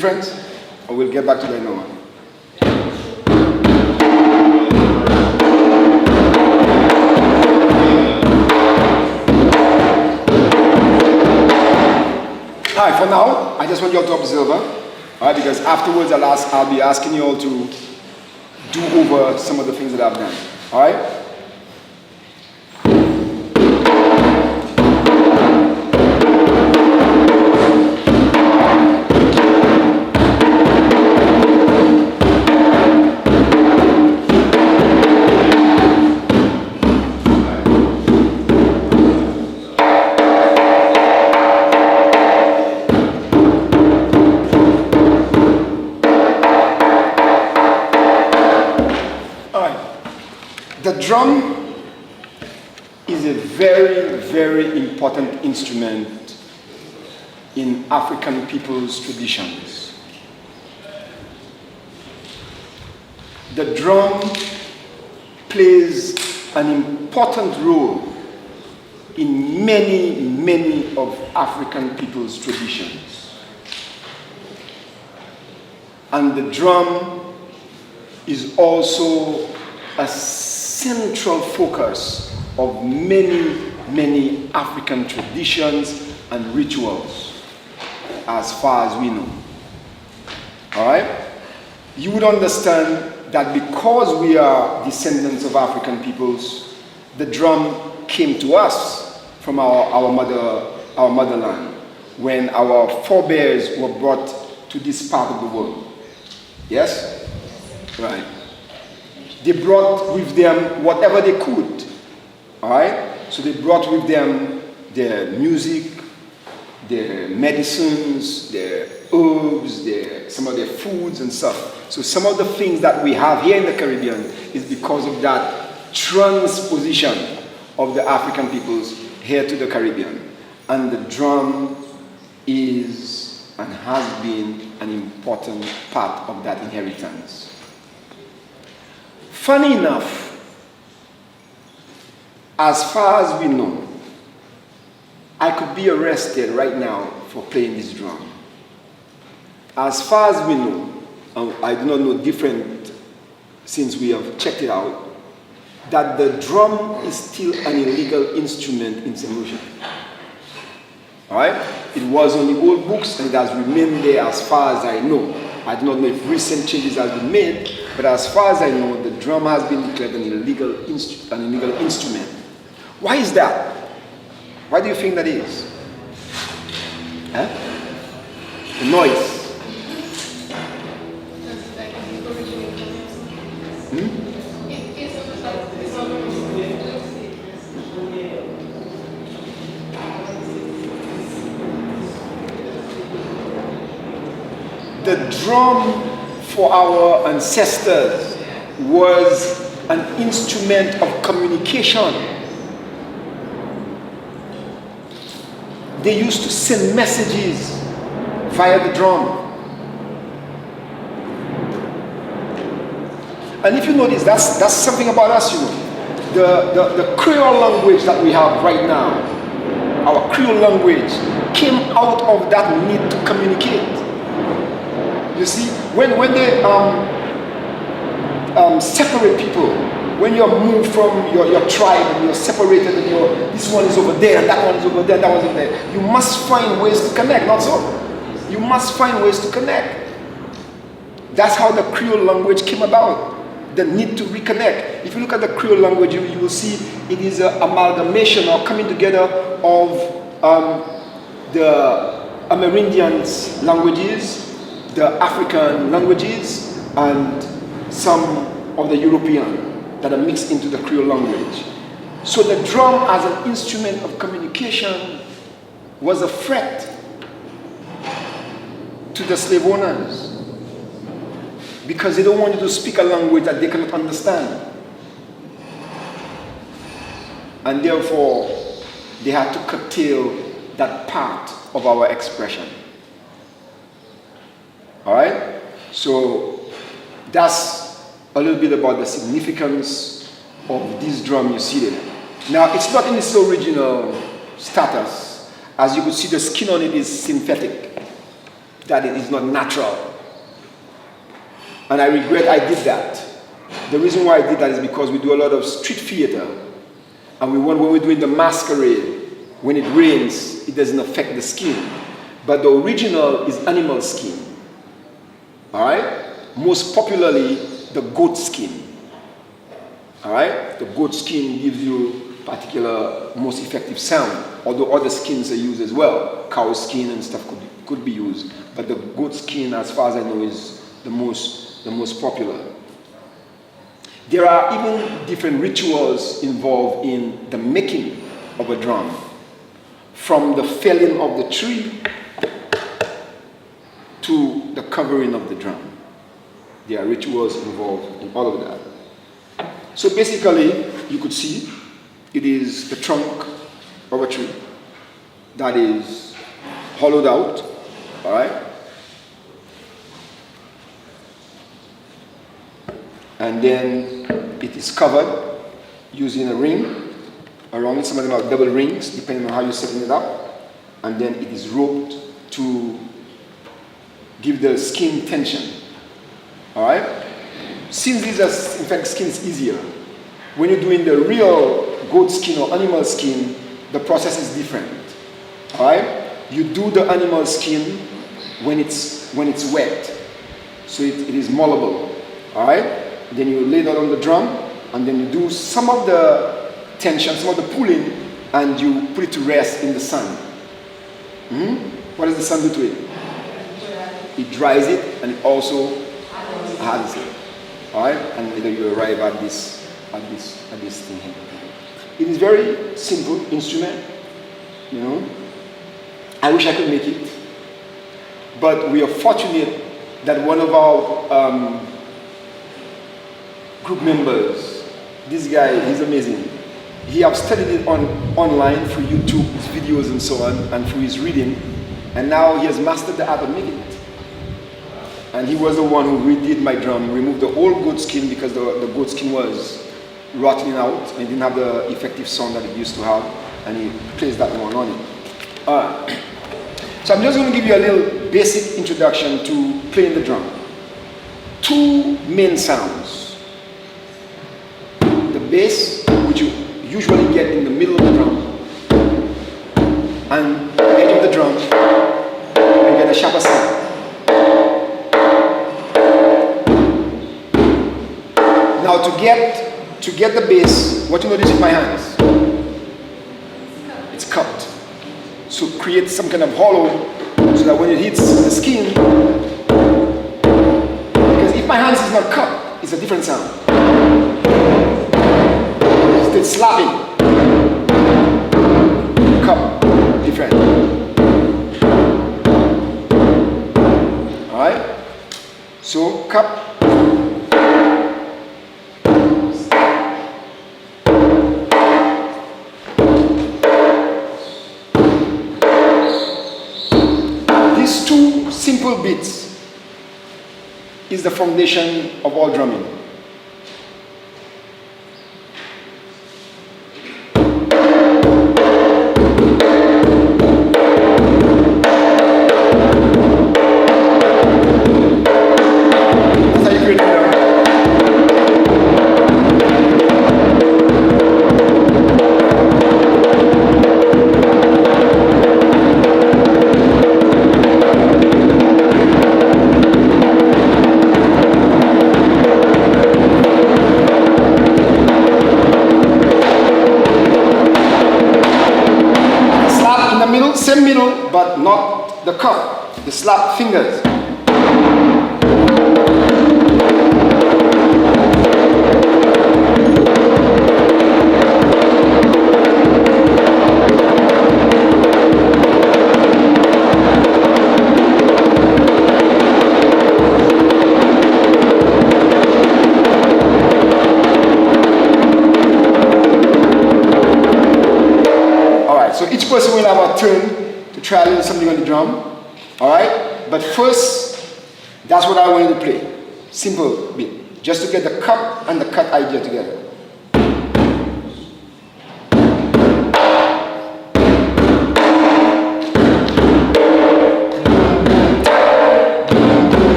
difference? Or we'll get back to that now. Alright, for now, I just want you all to observe, alright, because afterwards I'll be asking you all to do over some of the things that I've done. Alright? The drum is a very, very important instrument in African people's traditions. The drum plays an important role in many, many of African people's traditions. And the drum is also a central focus of many, many African traditions and rituals, as far as we know. All right? You would understand that because we are descendants of African peoples, the drum came to us from our motherland when our forebears were brought to this part of the world. Yes? Right. They brought with them whatever they could, all right? So they brought with them their music, their medicines, their herbs, some of their foods and stuff. So some of the things that we have here in the Caribbean is because of that transposition of the African peoples here to the Caribbean. And the drum is and has been an important part of that inheritance. Funny enough, as far as we know, I could be arrested right now for playing this drum. As far as we know, I do not know different since we have checked it out, that the drum is still an illegal instrument in St. Lucia. All right? It was on the old books and it has remained there as far as I know. I do not know if recent changes have been made, but as far as I know, the drum has been declared an illegal instrument. Why is that? Why do you think that is? Huh? The noise. The drum for our ancestors was an instrument of communication. They used to send messages via the drum. And if you notice, that's something about us, you know. The Creole language that we have right now, our Creole language, came out of that need to communicate. You see, when they separate people, when you're moved from your tribe and you're separated and this one is over there and that one is over there and that one's over there, you must find ways to connect, not so? You must find ways to connect. That's how the Creole language came about, the need to reconnect. If you look at the Creole language, you will see it is an amalgamation or coming together of the Amerindians' languages, the African languages, and some of the European that are mixed into the Creole language. So the drum as an instrument of communication was a threat to the slave owners because they don't want you to speak a language that they cannot understand. And therefore, they had to curtail that part of our expression. All right? So that's a little bit about the significance of this drum you see there. Now, it's not in its original status. As you could see, the skin on it is synthetic. that it is not natural. And I regret I did that. The reason why I did that is because we do a lot of street theater. And when we're doing the masquerade, when it rains, it doesn't affect the skin. But the original is animal skin. All right? Most popularly, the goat skin. All right? The goat skin gives you particular, most effective sound. Although other skins are used as well. Cow skin and stuff could be used. But the goat skin, as far as I know, is the most popular. There are even different rituals involved in the making of a drum. From the felling of the tree to the covering of the drum. There are rituals involved in all of that. So basically, you could see it is the trunk of a tree that is hollowed out, all right? And then it is covered using a ring around it. Some of them have double rings, depending on how you're setting it up. And then it is roped to give the skin tension. All right? Since these are, in fact, skin is easier. When you're doing the real goat skin or animal skin, the process is different. All right? You do the animal skin when it's wet, so it is moldable. All right? Then you lay that on the drum, and then you do some of the tension, some of the pulling, and you put it to rest in the sun. What does the sun do to it? It dries it, and it also hardens it. All right, and then you arrive at this thing here. It is very simple instrument, you know. I wish I could make it, but we are fortunate that one of our group members, this guy, he's amazing. He has studied it online through YouTube, his videos and so on, and through his reading, and now he has mastered the art of making it. And he was the one who redid my drum, removed the old goat skin because the goat skin was rotting out and didn't have the effective sound that it used to have, and he placed that one on it. So I'm just going to give you a little basic introduction to playing the drum. Two main sounds. The bass, which you usually get in the middle of the drum, and the edge of the drum, you get a sharper sound. Now to get the bass, what you notice with my hands, it's cupped. So create some kind of hollow so that when it hits the skin, because if my hands is not cupped, it's a different sound. It's slapping. Cup, different. Alright? So cup. These two simple beats is the foundation of all drumming. Same middle, but not the cup, the slap fingers. So each person will have a turn to try a little something on the drum. Alright? But first, that's what I want you to play. Simple beat. Just to get the cup and the cut idea together.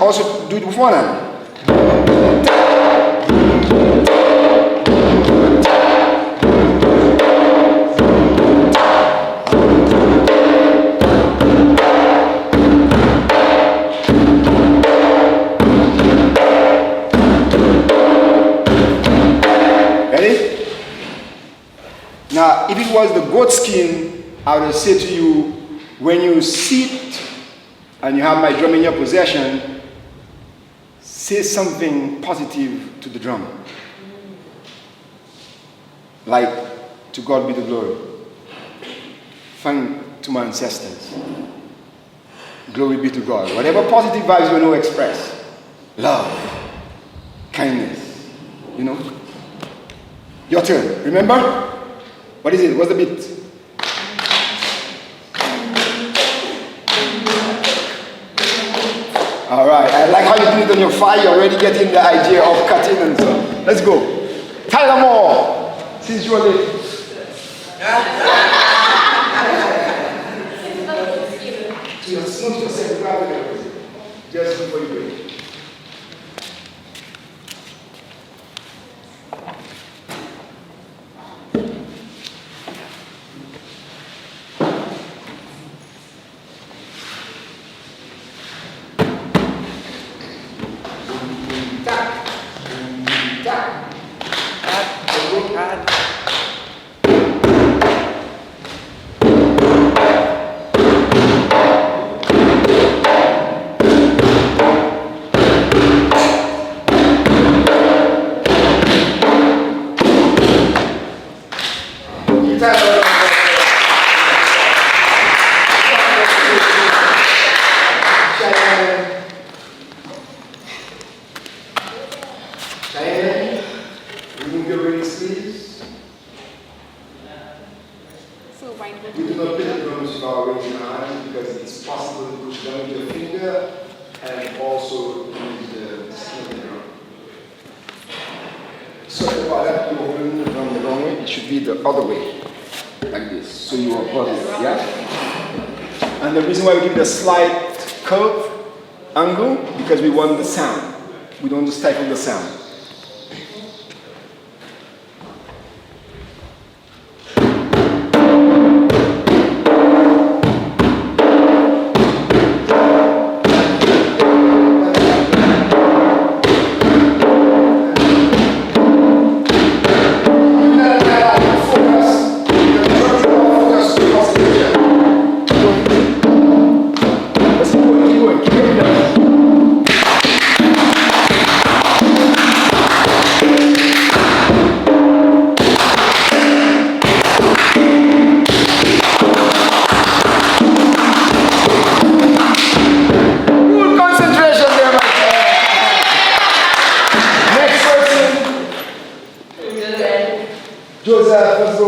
also do it with one hand. Now, if it was the goat skin, I would say to you, when you sit and you have my drum in your possession, say something positive to the drum. Like, to God be the glory. Thank to my ancestors. Glory be to God. Whatever positive vibes you want to express. Love. Kindness. You know? Your turn. Remember? What is it? What's the beat? All right. I like how you do it on your fire. You're already getting the idea of cutting and so. Let's go. Tyler Moore. Since you are late. Just before you break. We do not play the drums with our raising hand because it's possible to push down with your finger and also use the skin of the drum. So about that, you're holding the drum the wrong way. It should be the other way, like this. So you are body, yeah? And the reason why we give it a slight curve angle, because we want the sound. We don't want to stifle the sound. Joseph, let's go.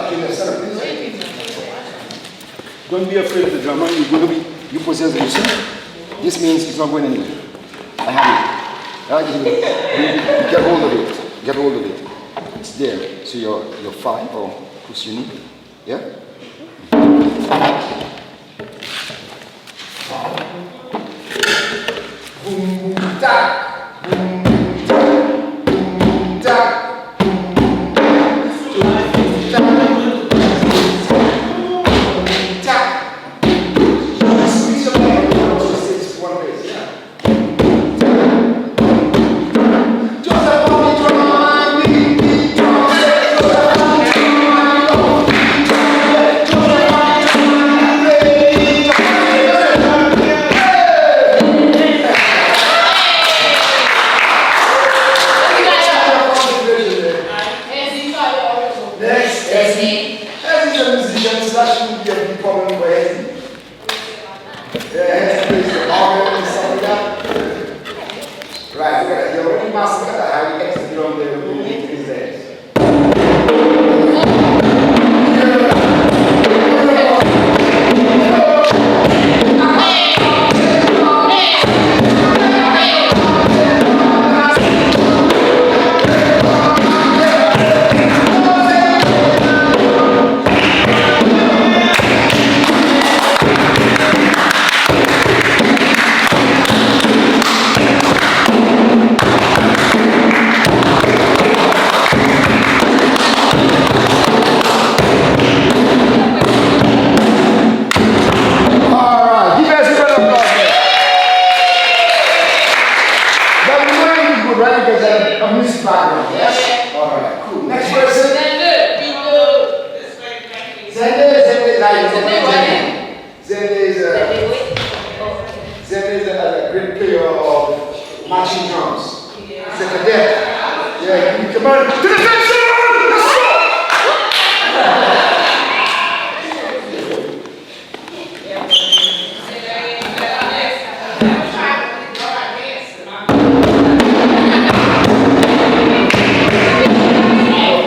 Can you stand up, please? Don't be afraid of the drummer. You're going to be, you possess the music. This means it's not going anywhere. I have it. Get hold of it. Get hold of it. It's there. So your 5 or plus you need. Yeah? Boom, boom, da. Boom, da. Boom, da. practicing drums. He's a cadet. Yeah, come on. To the section! Let's go!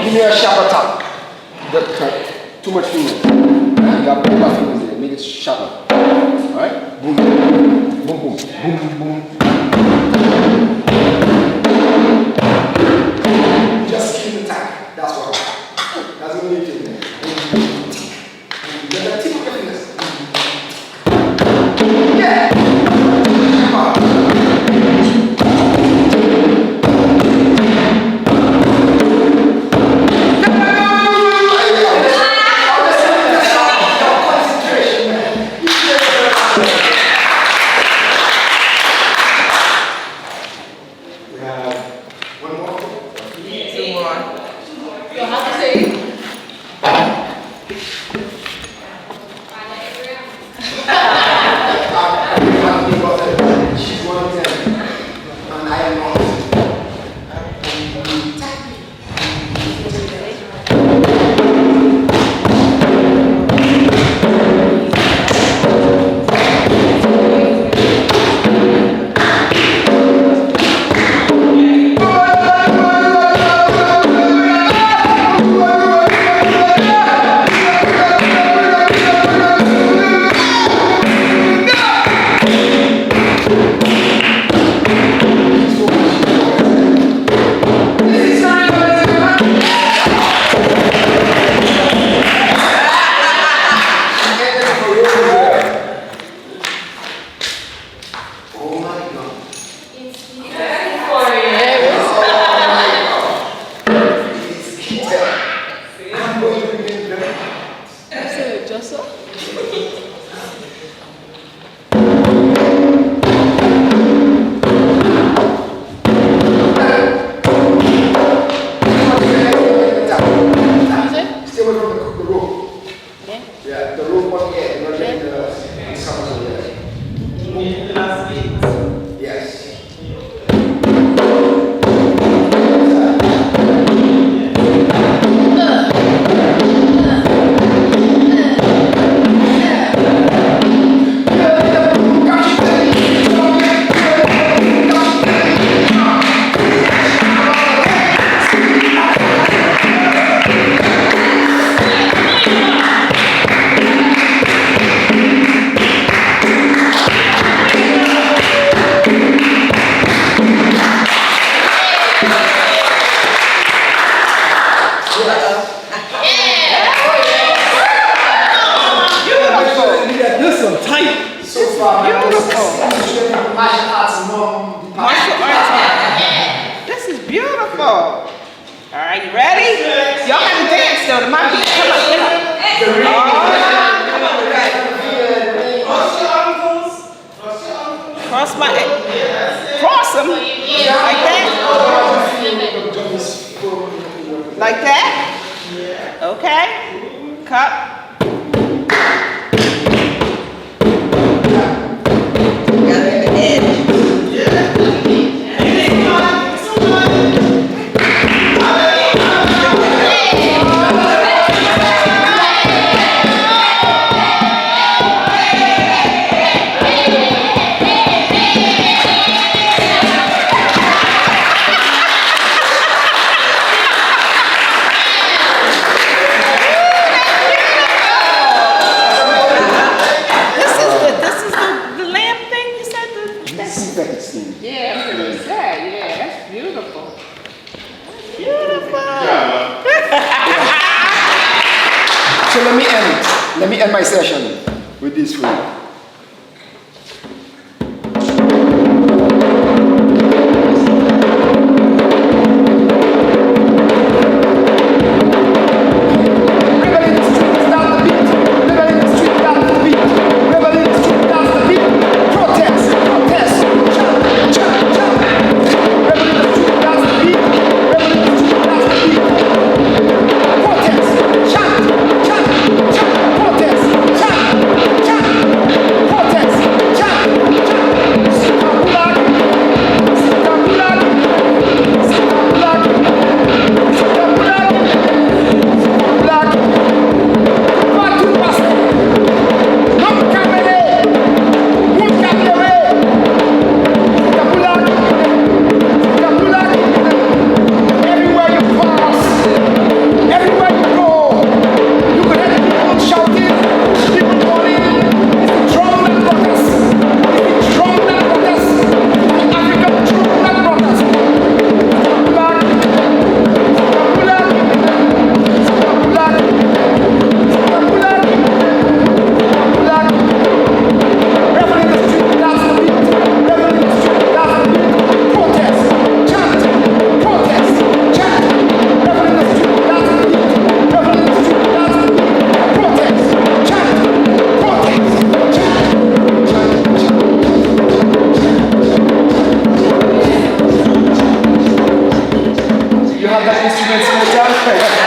Give me a sharp attack. Too much fingers. You have to put my fingers there. Make it sharper. Alright? Boom. Boom, boom. Boom, boom. Just keep the time. That's what. That's what we need to do. Get the tip of your fingers. Yeah! Come on. Like that? Okay. Cup. So let me end my session with this for you. other instruments later.